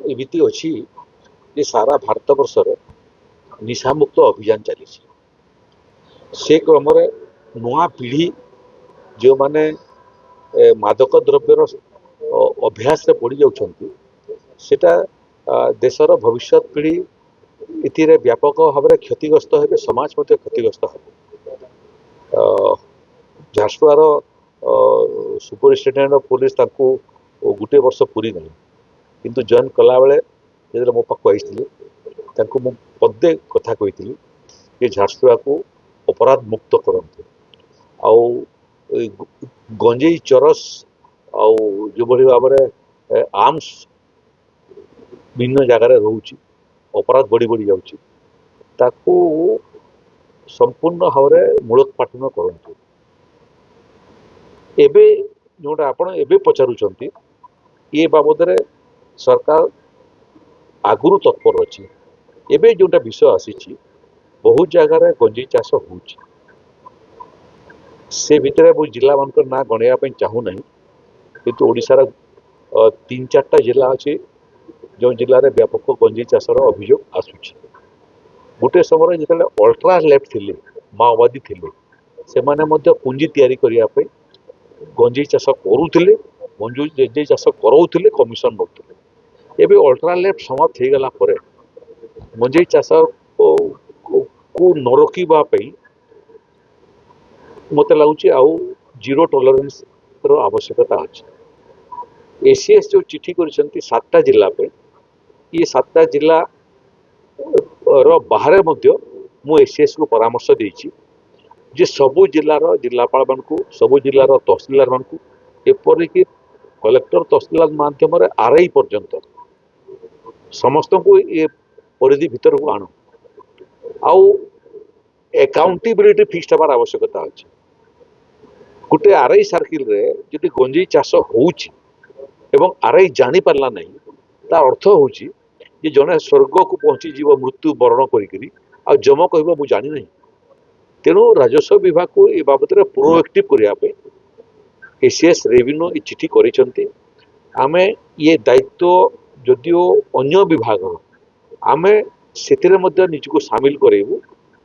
एमिति अछि जे सारा भारत वर्षरे निशामुक्त अभियान चली से क्रम नुआ पीढ़ी जो माने मादक द्रव्यर अभ्यास पड़ जाउछंती सेटा देशर भविष्य पीढ़ी इतिरे व्यापक भाव में क्षतिग्रस्त हे समाज मध्य क्षतिग्रस्त हे झारसुआर सुपरिटेडेंट पुलिस गोटे वर्ष पूरी नहीं किंतु जॉइन कला बेले जो मो पाक आई मु पदे कथा कही कि झारसुआ को अपराध मुक्त करते आउ गंजेई चरस आउ जो भाव में आर्म्स भिन्न जगार रोचे अपराध बढ़ी बढ़ी जाऊँगी ताकू संपूर्ण भाव में मूलोत्पाटन करते एबे जोटा आपण एबे पचारुचंती ये बाबद रे सरकार आगुरु तत्पर अच्छी एबे जोटा विषय आसी बहुत जगार गंजेई चाष हो से भितर मु जिला मान ना गणया चाहूना किंतु ओडिशार 3-4टा जिला अच्छी जो जिले में व्यापक गंजेई चाषर अभियोग आसूची गोटे समय जो अल्ट्रा लेफ्ट थिले माओवादी थिले से माने पुंजी तैयारी करने गंजेई चाष करुले गंजेई चाष कराउले कमिशन नौले एबे अल्ट्रा लेफ्ट समाप्त हो गला परे गंजेई चाष को न रोकवा मत लगुच आउ जीरो टॉलरेंस रो आवश्यकता अच्छी एसीएस जो चिठी कर 7टा जिला पे ये 7टा जिला रो बाहर मध्य मु एसीएस को परामर्श देछि जे सबु जिलार जिलापाल मानकु सबु जिलार तहसीलदार मानकु एपरिक कलेक्टर तहसीलदार माध्यम आरआई पर्यंत समस्त को ये परिधि भीतर को आण आउ अकाउंटेबिलिटी फिक्स हबार आवश्यकता अच्छी गोटे आरआई सर्किल रे जदि गंजेई चाष होउछि एवं आरआई जानी पारला नहीं ता अर्थ होउछि जे जने स्वर्ग को पहुंची जीव मृत्यु वरण करी आ जम कहबो मु जानी नहीं तेणु राजस्व विभाग को ये बाबद प्रोएक्टिव करने एसीएस रेवेन्यू ये चिठी करिसंती आमे ये दायित्व जदियो अन्य विभाग आमे सेतिरे मध्य निजको शामिल करेबु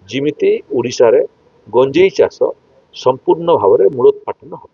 जिमिति ओडिसा रे गंजेई चाष संपूर्ण भाव में मूलोत्पाटन हो।